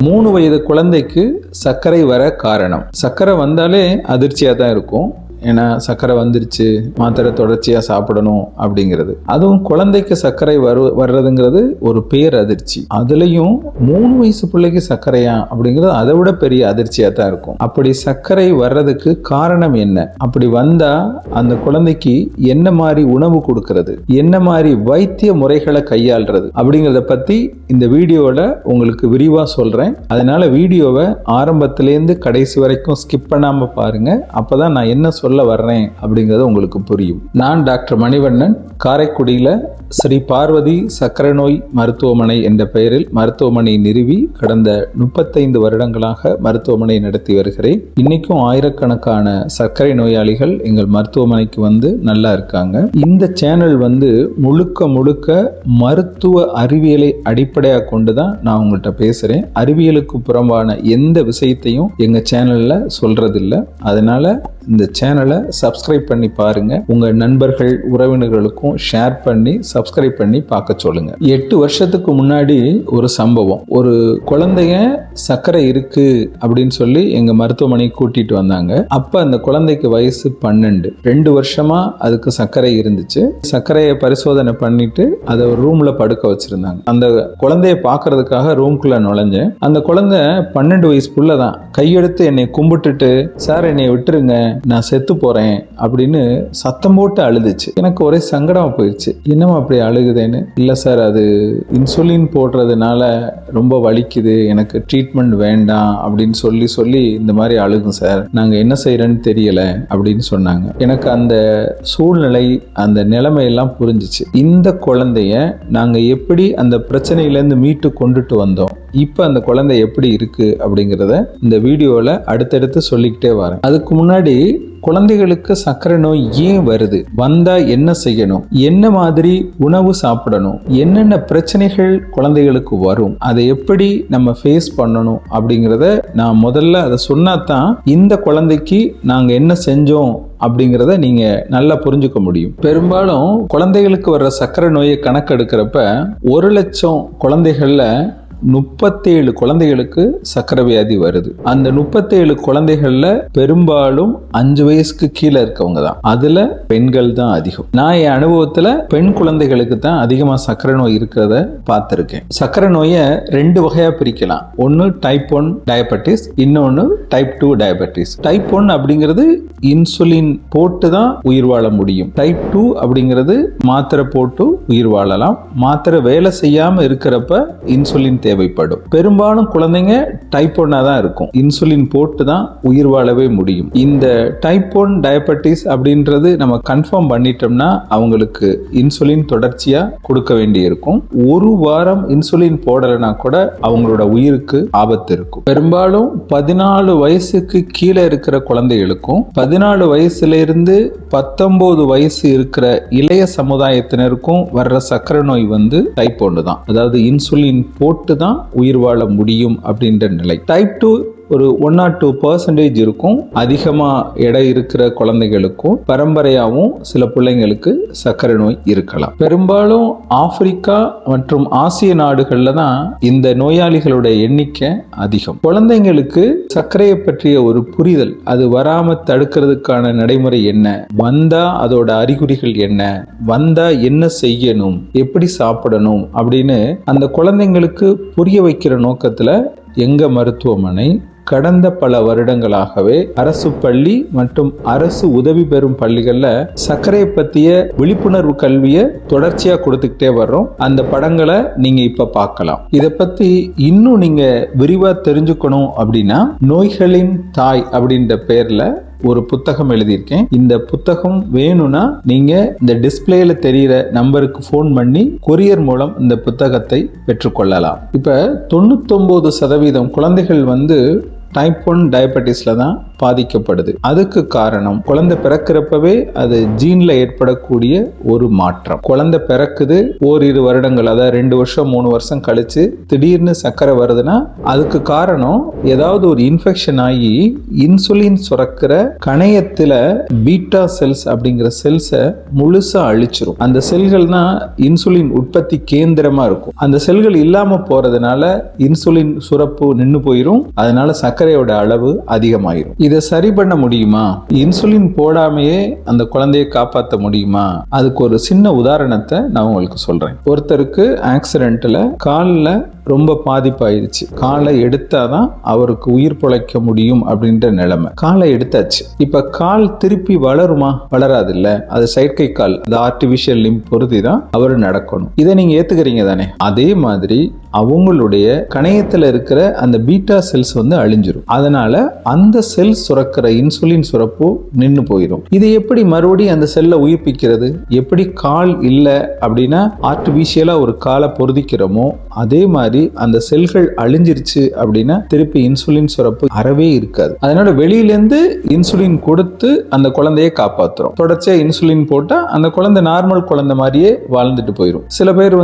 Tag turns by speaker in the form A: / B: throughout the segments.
A: 3 வயது குழந்தைக்கு சர்க்கரை வர காரணம். சர்க்கரை வந்தாலே அதிர்ச்சியாக தான் இருக்கும். ஏன்னா சர்க்கரை வந்துருச்சு, மாத்திரை தொடர்ச்சியாக சாப்பிடணும் அப்படிங்கிறது. அதுவும் குழந்தைக்கு சர்க்கரை வர்றதுங்கிறது ஒரு பேர் அதிர்ச்சி. அதுலேயும் 3 வயசு பிள்ளைக்கு சர்க்கரையா அப்படிங்கிறது அதை விட பெரிய அதிர்ச்சியாக தான் இருக்கும். அப்படி சர்க்கரை வர்றதுக்கு காரணம் என்ன? அப்படி வந்தால் அந்த குழந்தைக்கு என்ன மாதிரி உணவு கொடுக்கறது, என்ன மாதிரி வைத்திய முறைகளை கையாளுறது அப்படிங்கிறத பற்றி இந்த வீடியோவில் உங்களுக்கு விரிவாக சொல்கிறேன். அதனால வீடியோவை ஆரம்பத்திலேருந்து கடைசி வரைக்கும் ஸ்கிப் பண்ணாமல் பாருங்கள். அப்போ தான் நான் என்ன சொல்ல வர்றேன் அப்படிங்கிறது உங்களுக்கு புரியும். நான் டாக்டர் மணிவண்ணன், காரைக்குடியில் ஸ்ரீ பார்வதி சர்க்கரை நோய் மருத்துவமனை என்ற பெயரில் மருத்துவமனை நிறுவி கடந்த 35 வருடங்களாக மருத்துவமனை நடத்தி வருகிறேன். இன்னைக்கும் ஆயிரக்கணக்கான சர்க்கரை நோயாளிகள் எங்கள் மருத்துவமனைக்கு வந்து நல்லா இருக்காங்க. இந்த சேனல் முழுக்க மருத்துவ அறிவியலை அடிப்படையாக கொண்டு தான் நான் உங்கள்கிட்ட பேசுகிறேன். அறிவியலுக்கு புறம்பான எந்த விஷயத்தையும் எங்கள் சேனலில் சொல்றதில்லை. அதனால இந்த சேனலை சப்ஸ்கிரைப் பண்ணி பாருங்க. உங்க நண்பர்கள் உறவினர்களுக்கும் ஷேர் பண்ணி சப்ஸ்கிரைப் பண்ணி பார்க்க சொல்லுங்க. 8 வருஷத்துக்கு முன்னாடி ஒரு சம்பவம். ஒரு குழந்தைய சர்க்கரை இருக்கு அப்படின்னு சொல்லி எங்க மருத்துவமனைக்கு கூட்டிட்டு வந்தாங்க. அப்ப அந்த குழந்தைக்கு வயசு 12. 2 வருஷமா அதுக்கு சர்க்கரை இருந்துச்சு. சர்க்கரையை பரிசோதனை பண்ணிட்டு அதை ஒரு ரூம்ல படுக்க வச்சிருந்தாங்க. அந்த குழந்தைய பாக்குறதுக்காக ரூம்குள்ள நுழைஞ்சேன். அந்த குழந்தை 12 வயசுக்குள்ள தான் கையெடுத்து என்னை கும்பிட்டுட்டு, சார் என்னை விட்டுருங்க, நான் செத்து போறேன் அப்படின்னு சத்தம் போட்டு அழுதுச்சு. எனக்கு ஒரே சங்கடமா போயிடுச்சு. என்னமா அப்படி அழுகுதேன்னு. இல்ல சார், அது இன்சுலின் போடுறதுனால ரொம்ப வலிக்குது, எனக்கு ட்ரீட்மெண்ட் வேண்டாம் அப்படின்னு சொல்லி இந்த மாதிரி அழுகும் சார், நாங்க என்ன செய்யறேன்னு தெரியல அப்படின்னு சொன்னாங்க. எனக்கு அந்த சூழ்நிலை, அந்த நிலைமையெல்லாம் புரிஞ்சிச்சு. இந்த குழந்தைய நாங்க எப்படி அந்த பிரச்சனையிலேருந்து மீட்டு கொண்டுட்டு வந்தோம், இப்ப அந்த குழந்தை எப்படி இருக்கு அப்படிங்கிறத இந்த வீடியோல அடுத்தடுத்து சொல்லிக்கிட்டே வரேன். அதுக்கு முன்னாடி குழந்தைகளுக்கு சர்க்கரை நோய் ஏன் வருது, வந்தா என்ன செய்யணும், என்ன மாதிரி உணவு சாப்பிடணும், என்னென்ன பிரச்சனைகள் குழந்தைகளுக்கு வரும், அதை எப்படி நம்ம ஃபேஸ் பண்ணணும் அப்படிங்கிறத நான் முதல்ல அதை சொன்னாதான் இந்த குழந்தைக்கு நாங்க என்ன செஞ்சோம் அப்படிங்கிறத நீங்க நல்லா புரிஞ்சுக்க முடியும். பெரும்பாலும் குழந்தைகளுக்கு வர்ற சர்க்கரை நோயை கணக்கெடுக்கிறப்ப 1 லட்சம் குழந்தைகள்ல 37 குழந்தைகளுக்கு சர்க்கரை வியாதி வருது. அந்த 37 குழந்தைகள்ல பெரும்பாலும் 5 வயசுக்கு கீழே இருக்கவங்க தான். அதுல பெண்கள் தான் அதிகம். நான் என் அனுபவத்துல பெண் குழந்தைகளுக்கு தான் அதிகமா சர்க்கரை நோய் இருக்கிறத பார்த்திருக்கேன். சர்க்கரை நோயை 2 வகையா பிரிக்கலாம். ஒன்னு டைப் 1 டயபெட்டிஸ், இன்னொன்னு டைப் 2 டயபெட்டிஸ். டைப் 1 அப்படிங்கிறது இன்சுலின் போட்டு தான் உயிர் வாழ முடியும். டைப் 2 அப்படிங்கிறது மாத்திரை போட்டு உயிர் வாழலாம். மாத்திரை வேலை செய்யாம இருக்கிறப்ப இன்சுலின் தேவைப்படும். பெரும்பாலும் குழந்தைங்க டைப் 1 தான் இருக்கும். இன்சுலின் போட்டு தான் உயிர் வாழவே முடியும். இந்த டைப் 1 டயபெட்டிஸ் அப்படின்றது நம்ம கன்ஃபார்ம் பண்ணிட்டோம்னா அவங்களுக்கு இன்சுலின் தொடர்ச்சியா கொடுக்க வேண்டி இருக்கும். 1 வாரம் இன்சுலின் போடலைன்னா கூட அவங்களோட உயிருக்கு ஆபத்து இருக்கும். பெரும்பாலும் 14 வயசுக்கு கீழே இருக்கிற குழந்தைகளுக்கும் 14 வயசுல இருந்து 19 வயசு இருக்கிற இளைய சமுதாயத்தினருக்கும் வர்ற சர்க்கரை நோய் டைப் 1 தான். அதாவது இன்சுலின் போட்டு தான் உயிர் வாழ முடியும் அப்படின்ற நிலை. டைப் 2 ஒரு 1 or 2% இருக்கும். அதிகமா எடை இருக்கிற குழந்தைகளுக்கும் பரம்பரையாகவும் சில பிள்ளைங்களுக்கு சர்க்கரை நோய் இருக்கலாம். பெரும்பாலும் ஆப்பிரிக்கா மற்றும் ஆசிய நாடுகள்ல தான் இந்த நோயாளிகளுடைய எண்ணிக்கை அதிகம். குழந்தைங்களுக்கு சர்க்கரையை பற்றிய ஒரு புரிதல், அது வராம தடுக்கிறதுக்கான நடைமுறை என்ன, வந்தா அதோட அறிகுறிகள் என்ன, வந்தா என்ன செய்யணும், எப்படி சாப்பிடணும் அப்படின்னு அந்த குழந்தைங்களுக்கு புரிய வைக்கிற நோக்கத்துல எங்க மருத்துவமனை கடந்த பல வருடங்களாகவே அரசு பள்ளி மற்றும் அரசு உதவி பெறும் பள்ளிகள்ல சர்க்கரையை பத்திய விழிப்புணர்வு கல்வியை தொடர்ச்சியா கொடுத்துக்கிட்டே வர்றோம். அந்த படங்களை நீங்க இப்ப பார்க்கலாம். இதை பத்தி இன்னும் நீங்க விரிவா தெரிஞ்சுக்கணும் அப்படின்னா நோய்களின் தாய் அப்படின்ற பேர்ல ஒரு புத்தகம் எழுதியிருக்கேன். இந்த புத்தகம் வேணும்னா நீங்க இந்த டிஸ்பிளேல தெரிகிற நம்பருக்கு போன் பண்ணி கொரியர் மூலம் இந்த புத்தகத்தை பெற்றுக்கொள்ளலாம். இப்ப 99% குழந்தைகள் டைப் 1 டயபெட்டிஸ்ல தான் பாதிக்கப்படுது. அதுக்கு காரணம் குழந்தை பிறக்கிறப்பவே அது ஜீன்ல ஏற்படக்கூடிய ஒரு மாற்றம். குழந்தை பிறக்குது, ஓரிரு வருடங்கள், அதாவது 2 வருஷம் 3 வருஷம் கழிச்சு திடீர்னு சர்க்கரை வருதுன்னா அதுக்கு காரணம் ஏதாவது ஒரு இன்ஃபெக்ஷன் ஆகி இன்சுலின் சுரக்கிற கணையத்துல பீட்டா செல்ஸ் அப்படிங்கிற செல்ஸை முழுசா அழிச்சிரும். அந்த செல்கள் தான் இன்சுலின் உற்பத்தி கேந்திரமா இருக்கும். அந்த செல்கள் இல்லாம போறதுனால இன்சுலின் சுரப்பு நின்னு போயிரும். அதனால சர்க்கரையோட அளவு அதிகமாயிரும். இதை சரி பண்ண முடியுமா? இன்சுலின் போடாமையே அந்த குழந்தையை காப்பாற்ற முடியுமா? அதுக்கு ஒரு சின்ன உதாரணத்தை நான் உங்களுக்கு சொல்றேன். ஒருத்தருக்கு ஆக்சிடென்ட்ல காலில் ரொம்ப பாதிப்பாயிருச்சு. காலை எடுத்தாதான் அவருக்கு உயிர் பிழைக்க முடியும் அப்படின்ற நிலைமை. காலை எடுத்தாச்சு. இப்ப கால் திருப்பி வளருமா? வளராது இல்ல. அது செயற்கை கால், அது ஆர்டிபிஷியல் லிம்ப் பொருத்தி தான் அவர் நடக்கணும். இதை நீங்க ஏத்துக்கிறீங்க தானே? அதே மாதிரி அவங்களுடைய கணையத்துல இருக்கிற அந்த பீட்டா செல்ஸ் அழிஞ்சிரும். அதனால அந்த செல் சுரக்கிற இன்சுலின் சுரப்பு நின்னு போயிடும். இது எப்படி மறுபடியும் அந்த செல்லை உயிர்ப்பிக்கிறது? எப்படி கால் இல்லை அப்படின்னா ஆர்டிபிஷியலா ஒரு காலை பொருதிக்கிறோமோ அதே மாதிரி அந்த செல்கள் அழிஞ்சிருச்சு அப்படின்னா திருப்பி இன்சுலின் சுரப்பு அறவே இருக்காது. அதனால வெளியிலேருந்து இன்சுலின் கொடுத்து அந்த குழந்தையை காப்பாத்துறோம். தொடர்ச்சியா இன்சுலின் போட்டா அந்த குழந்தை நார்மல் குழந்தை மாதிரியே வாழ்ந்துட்டு போயிடும். சில பேர்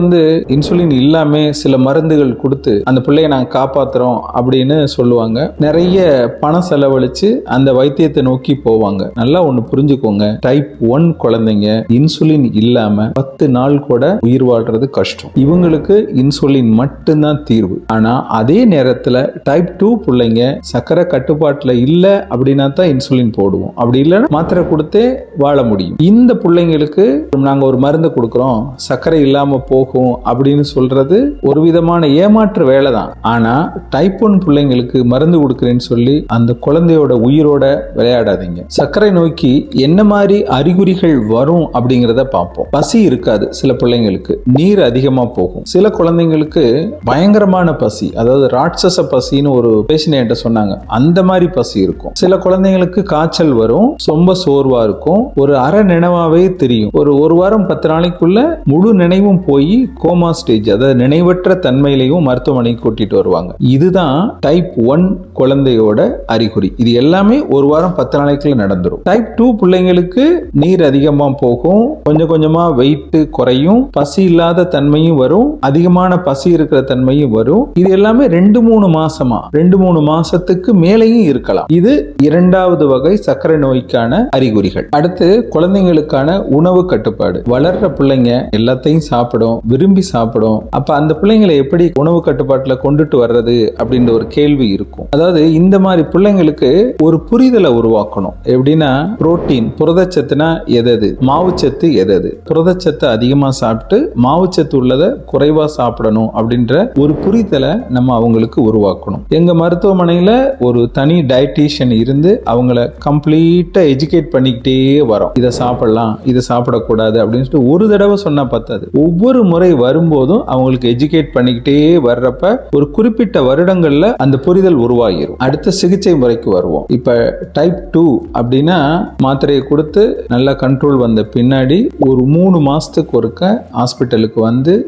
A: இன்சுலின் இல்லாம சில மருந்துகள் கொடுத்து அந்த பிள்ளையை நாங்க காப்பாத்துறோம் அப்படின்னு சொல்லுவாங்க. நிறைய பணம் செலவழிச்சு அந்த வைத்தியத்தை நோக்கி போவாங்க. நல்லா ஒண்ணு புரிஞ்சுக்கோங்க, டைப் 1 குழந்தைங்க இன்சுலின் இல்லாம 10 நாள் கூட உயிர் வாழ்றது கஷ்டம். இவங்களுக்கு இன்சுலின் மட்டும்தான் தீர்வு. ஆனா அதே நேரத்துல டைப் 2 பிள்ளைங்க சக்கரை கட்டுப்பாட்டுல இல்ல அப்படின்னா தான் இன்சுலின் போடுவோம். அப்படி இல்லைன்னா மாத்திரை கொடுத்தே வாழ முடியும். இந்த பிள்ளைங்களுக்கு நாங்க ஒரு மருந்து கொடுக்கிறோம் சர்க்கரை இல்லாம போகும் அப்படின்னு சொல்றது ஒரு விதமான ஏமாற்று வேலை தான். ஆனா டைப் 1 பிள்ளைங்களுக்கு மருந்து கொடுக்கிறேன்னு சொல்லி அந்த குழந்தையோட உயிரோட விளையாடாதீங்க. சர்க்கரை நோய்க்கு என்ன மாதிரி அறிகுறிகள் வரும் அப்படிங்கிறத பார்ப்போம். பசி இருக்காது. சில பிள்ளைங்களுக்கு நீர் அதிகமா போகும். சில குழந்தைங்களுக்கு பயங்கரமான பசி, அதாவது ராட்சச பசின்னு ஒரு பேஷண்ட் என்கிட்ட சொன்னாங்க. அந்த மாதிரி பசி இருக்கும். சில குழந்தைங்களுக்கு காய்ச்சல் வரும், ரொம்ப சோர்வா இருக்கும், ஒரு அரை நினைவாவே தெரியும். ஒரு வாரம் 10 நாளைக்குள்ள முழு நினைவும் போய் கோமா ஸ்டேஜ், அதாவது நினைவற்ற தன்மையிலையும் மருத்துவமனைக்கு கூட்டிட்டு வருவாங்க. இதுதான் டைப் 1 குழந்தையோட அறிகுறி. இது எல்லாமே ஒரு வாரம் 10 நாளைக்குள்ள நடந்துரும். டைப் 2 பிள்ளைங்களுக்கு நீர் அதிகமா போகும், கொஞ்சம் கொஞ்சமா வெயிட் குறையும், பசி இல்லாத தன்மையும் வரும், அதிகமான பசி இருக்கிற தன்மையும் வரும். இது எல்லாமே 2-3 மாசமா 2-3 மாசத்துக்கு மேலேயும் இருக்கலாம். இது 2வது வகை சர்க்கரை நோய்க்கான அறிகுறிகள். அடுத்து குழந்தைங்களுக்கான உணவு கட்டுப்பாடு. வளர்ற பிள்ளைங்க எல்லாத்தையும் சாப்பிடும், விரும்பி சாப்பிடும். அப்ப அந்த பிள்ளைங்களை எப்படி உணவு கட்டுப்பாட்டுல கொண்டுட்டு வர்றது அப்படின்ற ஒரு கேள்வி இருக்கும். அதாவது இந்த மாதிரி பிள்ளைங்களுக்கு ஒரு புரிதலை உருவாக்கணும். எப்படின்னா புரோட்டீன், புரதச்சத்துனா எது, மாவுச்சத்து எது, புரதச்சத்து அதிகமா சாப்பிட்டு மாவுச்சத்து உள்ளதை குறைவா சாப்பிடணும் அப்படின்ற ஒரு புரிதலை நம்ம அவங்களுக்கு உருவாக்கணும். எங்க மருத்துவமனையில ஒரு தனி டயட்டீஷியன் இருந்து அவங்கள கம்ப்ளீட்டா எஜுகேட் பண்ணிக்கிட்டே வரோம். இதை சாப்பிடலாம், இதை சாப்பிடக்கூடாது அப்படின்னு சொல்லிட்டு ஒரு தடவை சொன்னா பத்தாது. ஒவ்வொரு முறை வரும்போதும் அவங்களுக்கு எஜுகேட் பண்ணிக்கிட்டே வர்றப்ப ஒரு குறிப்பிட்ட வருடங்கள்ல அந்த புரிதல் உருவாகிரும். அடுத்த சிகிச்சை முறைக்கு வருவோம். இப்ப டைப் 2 அப்படின்னா மாத்திரையை கொடுத்து நல்லா கண்ட்ரோல் வந்த பின்னாடி ஒரு 3 மாசத்துக்கு ஒருக்க ஹாஸ்பிட்டலுக்கு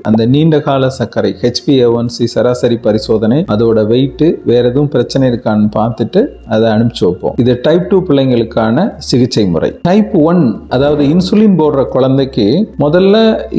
A: அந்த நீண்ட கால சர்க்கரை HbA1c சராசரி பரிசோதனை, அதோட வெயிட், வேற எதுவும் பிரச்சனை இருக்கான்னு பார்த்துட்டு அதை அனுப்பிச்சு வைப்போம். இது டைப் 2 பிள்ளைங்களுக்கான சிகிச்சை முறை. டைப் 1 அதாவது இன்சுலின் போடுற குழந்தைக்கு முதல்ல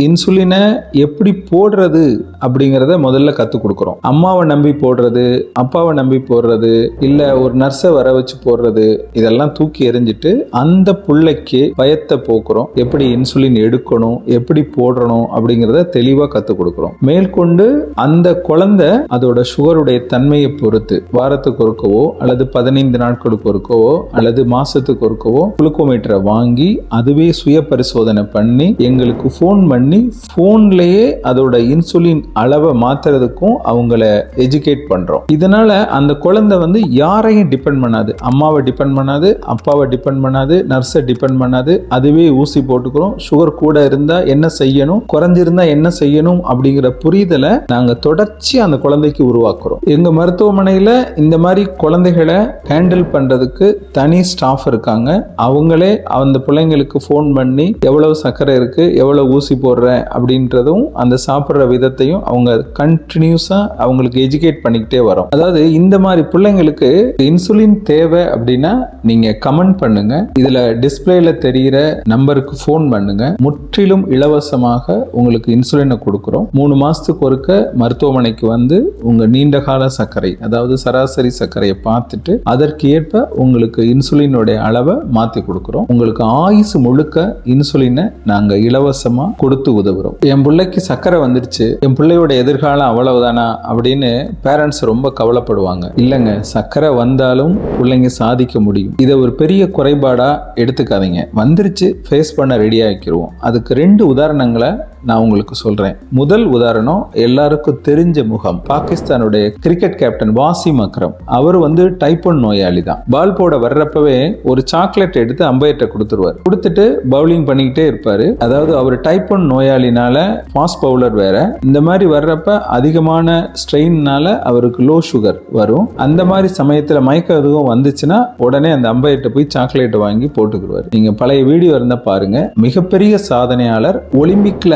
A: இன்சுலினை எப்படி போடுறது அப்படிங்கறத முதல்ல கத்துக் கொடுக்கிறோம். அம்மாவை நம்பி போடுறது, அப்பாவை நம்பி போடுறது, இல்ல ஒரு நர்ஸை வர வச்சு போடுறது, இதெல்லாம் தூக்கி எறிஞ்சிட்டு அந்த பிள்ளைக்கு பயத்தை போக்குறோம். எப்படி இன்சுலின் எடுக்கணும், எப்படி போடணும் அப்படிங்கறத தெளிவா கத்துக் கொடுக்கிறோம். மேற்கொண்டு அந்த குழந்தை அதோட சுகருடைய தன்மையை பொறுத்து வாரத்துக்கு ஒருக்கவோ அல்லது 15 நாட்களுக்கு ஒருக்கவோ அல்லது மாசத்துக்கு ஒருக்கவோ குளுக்கோமீட்டரை வாங்கி அதுவே சுய பரிசோதனை பண்ணி எங்களுக்கு போன் பண்ணி போன்லயே அதோட இன்சுலின் அளவை மாத்துறதுக்கும் அவங்கள எஜுகேட் பண்றோம். இதனால அந்த குழந்தை யாரையும் டிபெண்ட் பண்ணாது, அம்மாவை டிபெண்ட் பண்ணாது, அப்பாவை டிபெண்ட் பண்ணாது, நர்ஸை டிபெண்ட் பண்ணாது, அதுவே ஊசி போட்டுக்கிறோம். சுகர் கூட இருந்தா என்ன செய்யணும், குறைஞ்சிருந்தா என்ன செய்யணும் அப்படிங்கிற புரிதலை நாங்க தொடர்ச்சி அந்த குழந்தைக்கு உருவாக்குறோம். எங்க மருத்துவமனையில இந்த மாதிரி குழந்தைகளை ஹேண்டில் பண்றதுக்கு தனி ஸ்டாஃப் இருக்காங்க. அவங்களே அந்த பிள்ளைங்களுக்கு போன் பண்ணி எவ்வளவு சர்க்கரை இருக்கு, எவ்வளவு ஊசி போடுற அப்படின்றதும் அந்த சாப்பிடுற விதத்தையும் அவங்க கண்டினியூஸா அவங்களுக்கு எஜுகேட் பண்ணிக்கிட்டே வரோம். அதாவது இந்த மாதிரி பிள்ளைங்களுக்கு இன்சுலின் தேவை அப்படின்னா நீங்க கமெண்ட் பண்ணுங்க, இதுல டிஸ்பிளேல தெரிகிற நம்பருக்கு ஃபோன் பண்ணுங்க. முற்றிலும் இலவசமாக உங்களுக்கு இன்சுலினை கொடுக்குறோம். 3 மாசத்துக்கு ஒருக்க மருத்துவமனைக்கு வந்து உங்க நீண்ட கால சர்க்கரை, அதாவது சராசரி சர்க்கரையை பார்த்துட்டு அதற்கு ஏற்ப உங்களுக்கு இன்சுலினுடைய அளவை மாத்தி கொடுக்குறோம். உங்களுக்கு ஆயுசு முழுக்க இன்சுலினை நாங்க இலவசமா கொடுத்து உதவுறோம். என் பிள்ளைக்கு சர்க்கரை வந்துருச்சு, என் பிள்ளையோட எதிர்காலம் அவ்வளவுதானா அப்படின்னு பேரண்ட்ஸ் ரொம்ப கவலைப்படுவாங்க. இல்லைங்க, சர்க்கரை வந்தாலும் பிள்ளைங்க சாதிக்க முடியும். இதை ஒரு பெரிய குறைபாடா எடுத்துக்காதீங்க. வந்துருச்சு, ஃபேஸ் பண்ண ரெடி ஆக்கிடுவோம். அதுக்கு 2 உதாரணங்களை நான் உங்களுக்கு சொல்றேன். முதல் உதாரணம் எல்லாருக்கும் தெரிஞ்ச முகம், பாகிஸ்தானுடைய கிரிக்கெட் கேப்டன் வாசிம் அக்ரம். அவர் வந்து டைப் 1 நோயாளி தான். பால் போட வர்றப்பவே ஒரு சாக்லேட் எடுத்து அம்பையர்ட்ட கொடுத்துருவார். கொடுத்துட்டு பவுலிங் பண்ணிக்கிட்டே இருப்பாரு. அதாவது அவர் டைப் 1 நோயாளினால ஃபாஸ்ட் பவுலர் வேற. இந்த மாதிரி வர்றப்ப அதிகமான ஸ்ட்ரெயின்னால அவருக்கு லோ சுகர் வரும். அந்த மாதிரி சமயத்துல மயக்கம் எதுவும் வந்துச்சுன்னா உடனே அந்த அம்பையர்ட்ட போய் சாக்லேட் வாங்கி போட்டுக்குருவார். நீங்க பழைய வீடியோ இருந்தா பாருங்க. மிகப்பெரிய சாதனையாளர், ஒலிம்பிக்ல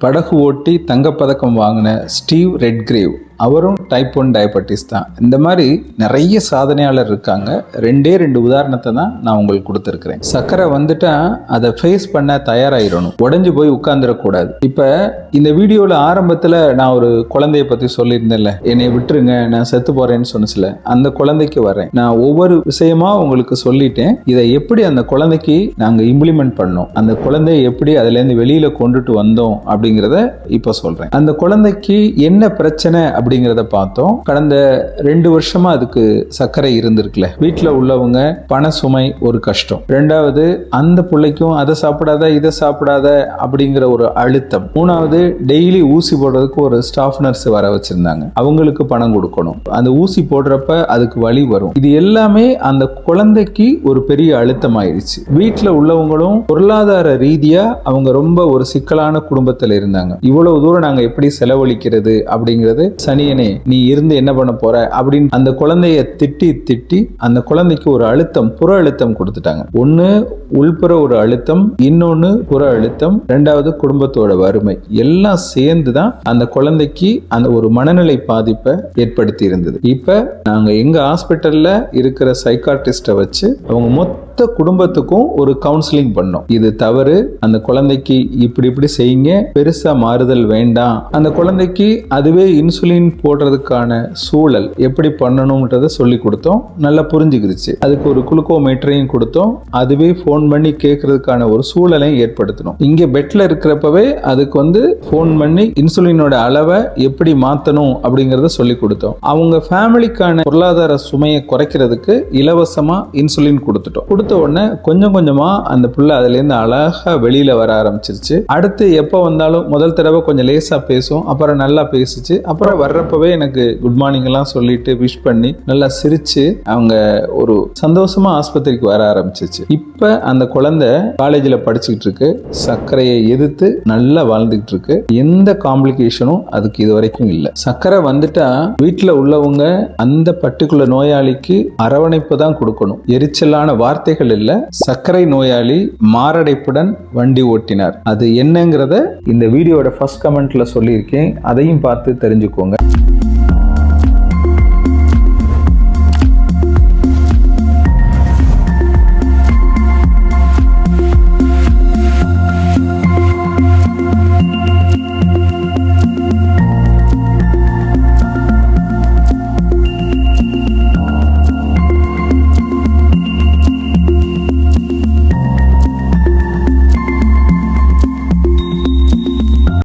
A: படகு ஓட்டி தங்கப்பதக்கம் வாங்கின ஸ்டீவ் ரெட்கிரேவ், அவரும் டைப் 1 டயபெட்டிஸ் தான். இந்த மாதிரி நிறைய சாதனையாளர் இருக்காங்க. 2 உதாரணத்தை தான் நான் உங்களுக்கு கொடுத்துருக்கிறேன். சர்க்கரை வந்துட்டா அதை ஃபேஸ் பண்ண தயாராகிடணும், உடஞ்சி போய் உட்கார்ந்துடக்கூடாது. இப்போ இந்த வீடியோவில் ஆரம்பத்தில் நான் ஒரு குழந்தைய பற்றி சொல்லியிருந்தேன்ல, என்னை விட்டுருங்க நான் செத்து போறேன்னு சொன்னசில, அந்த குழந்தைக்கு வரேன். நான் ஒவ்வொரு விஷயமா உங்களுக்கு சொல்லிட்டேன். இதை எப்படி அந்த குழந்தைக்கு நாங்கள் இம்ப்ளிமெண்ட் பண்ணோம், அந்த குழந்தைய எப்படி அதுலேருந்து வெளியில் கொண்டுட்டு வந்தோம் அப்படிங்கிறத இப்போ சொல்கிறேன். அந்த குழந்தைக்கு என்ன பிரச்சனை அப்படிங்கிறத பார்த்தோம். கடந்த 2 வருஷமா அதுக்கு சர்க்கரை இருந்திருக்குல்ல, வீட்டில் உள்ளவங்க பண சுமை ஒரு கஷ்டம், 2வது அந்த பிள்ளைக்கும் அதை சாப்பிடாத இதை சாப்பிடாத அப்படிங்கிற ஒரு அழுத்தம், 3வது டெய்லி ஊசி போடுறதுக்கு ஒரு ஸ்டாஃப் நர்ஸ் வர வச்சிருந்தாங்க, அவங்களுக்கு பணம் கொடுக்கணும், அந்த ஊசி போடுறப்ப அதுக்கு வலி வரும். இது எல்லாமே அந்த குழந்தைக்கு ஒரு பெரிய அழுத்தம் ஆயிடுச்சு. வீட்டில் உள்ளவங்களும் பொருளாதார ரீதியா அவங்க ரொம்ப ஒரு சிக்கலான குடும்பத்தில் இருந்தாங்க. இவ்வளவு தூரம் நாங்க எப்படி செலவழிக்கிறது அப்படிங்கிறது, சனியனே நீ இருந்து என்ன பண்ண போற அப்படின்னு அந்த குழந்தைய திட்டி அந்த குழந்தைக்கு ஒரு அழுத்தம், புற அழுத்தம் கொடுத்துட்டாங்க. ஒன்னு உள்புற ஒரு அழுத்தம், இன்னொன்னு புற அழுத்தம், 2வது குடும்பத்தோட வறுமை, எல்லாம் சேர்ந்து தான் அந்த குழந்தைக்கு அந்த ஒரு மனநிலை பாதிப்பை ஏற்படுத்தி இருந்தது. இப்ப நாங்க எங்க ஹாஸ்பிட்டல்ல இருக்கிற சைக்காட்ரிஸ்ட வச்சு அவங்க மொத்த குடும்பத்துக்கும் ஒரு கவுன்சிலிங் பண்ணோம். இது தவறு, அந்த குழந்தைக்கு இப்படி செய்யுங்க, பெருசா மாறுதல் வேண்டாம், அந்த குழந்தைக்கு அதுவே இன்சுலின் போடுறதுக்கான சூழல் எப்படி பண்ணணும்ன்றத சொல்லி கொடுத்தோம். நல்லா புரிஞ்சுக்கிடுச்சு. அதுக்கு ஒரு குளுக்கோமீட்டரையும் கொடுத்தோம். அதுவே ஃபோன் பண்ணி கேட்கறதுக்கான ஒரு சூழலையும் ஏற்படுத்தணும். இங்க பெட்ல இருக்கிறப்பவே அதுக்கு வந்து ஃபோன் பண்ணி இன்சுலினோட அளவை எப்படி மாத்தணும் அப்படிங்கறத சொல்லி கொடுத்தோம். அவங்க ஃபேமிலிக்கான பொருளாதார சுமையை குறைக்கிறதுக்கு இலவசமா இன்சுலின் கொடுத்துட்டோம். கொடுத்த உடனே கொஞ்சம் கொஞ்சமா அந்த புள்ள அதுல இருந்து அழகா வெளியில வர ஆரம்பிச்சிருச்சு. அடுத்து எப்ப வந்தாலும் முதல் தடவை கொஞ்சம் லேசா பேசும், அப்புறம் நல்லா பேசிச்சு, அப்புறம் வர்றப்பவே எனக்கு குட் மார்னிங் எல்லாம் சொல்லிட்டு விஷ் பண்ணி நல்லா சிரிச்சு அவங்க ஒரு சந்தோஷமா ஆஸ்பத்திரிக்கு வர ஆரம்பிச்சிச்சு. இப்ப அந்த குழந்தை காலேஜில் படிச்சுக்கிட்டு இருக்கு, சர்க்கரையை எதிர்த்து நல்லா வாழ்ந்துகிட்டு இருக்கு. எந்த காம்ப்ளிகேஷனும் அதுக்கு இது வரைக்கும் இல்லை. சர்க்கரை வந்துட்டா வீட்டில் உள்ளவங்க அந்த பர்டிகுலர் நோயாளிக்கு அரவணைப்பு தான் கொடுக்கணும். எரிச்சலான வார்த்தைகள் இல்ல. சர்க்கரை நோயாளி மாரடைப்புடன் வண்டி ஓட்டினார், அது என்னங்கிறத இந்த வீடியோட ஃபர்ஸ்ட் கமெண்ட்ல சொல்லியிருக்கேன், அதையும் பார்த்து தெரிஞ்சுக்கோங்க.